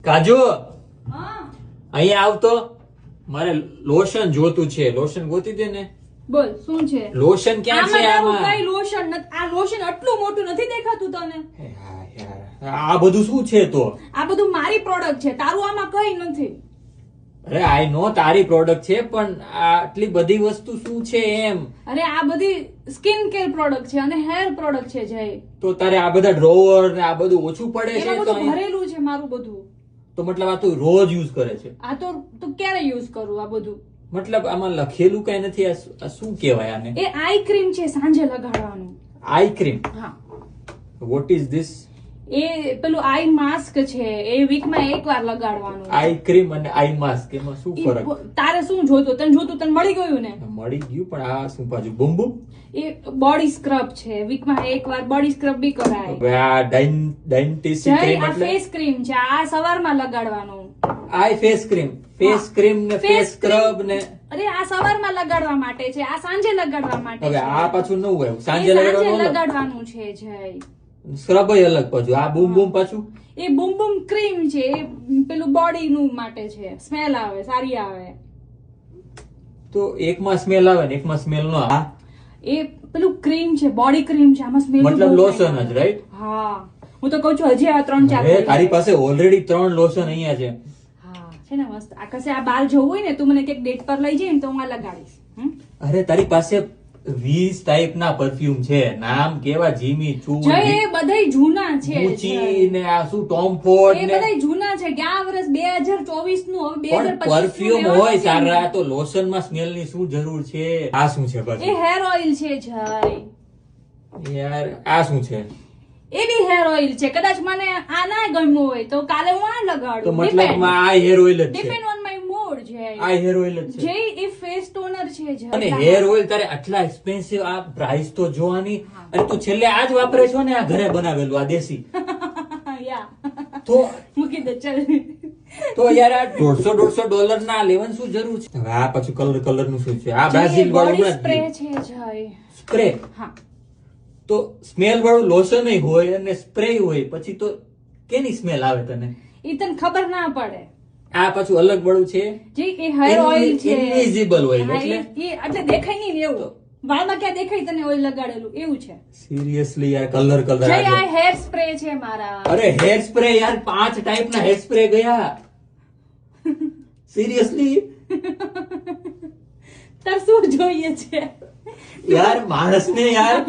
કાજુ હા અહીંયા આવતો, મારે લોશન જોતું છે. લોશન ગોતી દે ને. બોલ શું છે? લોશન ક્યાં છે આમાં આમાં? કઈ લોશન નથી. આ લોશન આટલું મોટું નથી દેખાતું તને? હા, યાર, આ બધું શું છે તો? આ બધું મારી પ્રોડક્ટ છે, તારું આમાં કઈ નથી. અરે આઈ નો તારી પ્રોડક્ટ છે, પણ આટલી બધી વસ્તુ શું છે એમ? અરે આ બધી સ્કિન કેર પ્રોડક્ટ છે અને હેર પ્રોડક્ટ છે જય. તો તારે આ બધા ડ્રોવર ને આ બધું ઓછું પડે છે એમાં તો બધું ભરેલું છે મારું બધું. તો મતલબ આ તું રોજ યુઝ કરે છે? આ તો તું ક્યારે યુઝ કરું આ બધું? મતલબ આમાં લખેલું કઈ નથી. આ શું કહેવાય આને? એ આઈ ક્રીમ છે સાંજે લગાડવાનું. Eye cream? હા. What is this? એ પેલું આઈ માસ્ક છે, એ વીકમાં એકવાર લગાડવાનું. આઈ ક્રીમ અને આઈ માસ્ક એમાં શું ફરક? તારે શું જોતું? તને મળી ગયું ને? મળી ગયું, પણ આ શું પાછું બૂમ બૂમ? એ બોડી સ્ક્રબ છે, વીકમાં એકવાર બોડી સ્ક્રબ બી કરાય. હવે આ ડાયન્ટિસી ક્રીમ આ એટલે ફેસ ક્રીમ છે, આ સવારમાં લગાડવાનું. આઈ ફેસ ક્રીમ, ફેસ ક્રીમ ને ફેસ સ્ક્રબ ને. અરે આ સવારમાં લગાડવા માટે છે, આ સાંજે લગાડવા માટે હવે છે. આ પાછું નવું આવ્યું. એ સાંજે લગાડવાનું લગાડવાનું છે જય. સ્ક્રબ અલગ પાછું. આ બૂમ બૂમ પાછું એ બૂમ બૂમ ક્રીમ છે, એ પેલું બોડી નું માટે છે, સ્મેલ આવે, સારી આવે. તો એકમાં સ્મેલ આવે ને એકમાં સ્મેલ નો આવે. એ પેલું ક્રીમ છે, બોડી ક્રીમ છે, આમાં સ્મેલ મતલબ લોશન જ, રાઈટ? હા, હું તો કઉ છું હજી આ 3-4 હવે તારી પાસે ઓલરેડી 3 લોશન અહીંયા છે. હા છે ને મસ્ત. આ કશે આ બહાર જવું હોય ને, તું મને કંઈક ડેટ પર લઈ જાય ને તો હું આ લગાડીશ. અરે તારી પાસે 20 ટાઈપ ના પરફ્યુમ છે. નામ કેવા? જીમી ચૂ, જય એ બધાય જૂના છે. ગુચી ને આ શું ટોમ ફોર્ડ એ ને બધાય જૂના છે. ગયા વર્ષ 2024 નું, હવે પણ 2025 પરફ્યુમ હોય સારા, તો લોશન માં સ્મેલ ની શું જરૂર છે? આ શું છે એ પાછું? હેર ઓઇલ છે જય. યાર આ શું છે? એ બી હેર ઓઇલ છે. કદાચ મને આ ના ગમ્યું હોય તો કાલે હું આ તો લગાડું. મતલબ માં આ હેર ઓઇલ જ છે. ડિપેન્ડ ઓન માય મૂડ છે. આ હેર ઓઇલ જ છે. જે એ ફેસ ટોનર છે જય. અને હેર ઓઇલ તારે આટલા એક્સપેન્સિવ, આ પ્રાઇસ તો જોવાની. અને તું છેલ્લે આ જ વાપરે છો ને, આ ઘરે બનાવેલું, આ દેશી. યા તો મૂકી દે ચાલ. તો યાર આ $150 ના લેવાની શું જરૂર છે? હવે આ પાછું કલર નું શું છે? આ બ્રાઝિલ વાળું સ્પ્રે છે જય. સ્પ્રે. હા તો સ્મેલ વાળું લોશન હોય અને સ્પ્રે હોય, પછી તો કેની સ્મેલ આવે તને? એ તને ખબર ના પડે. આ પાછું અલગ વાળું છે, જે એ હેર ઓઇલ છે, ઇનવિઝિબલ ઓઇલ. હા, એટલે એ એટલે દેખાય નહીં ને એવું. વાળમાં ક્યાં દેખાય તને ઓઇલ લગાડેલું એવું છે. સિરિયસલી યાર, કલર જય આ હેર સ્પ્રે છે મારા. અરે હેર સ્પ્રે યાર, 5 ટાઈપ ના હેર સ્પ્રે ગયા. સિરિયસલી તાર શું જોઈએ છે યાર, માણસ ને યાર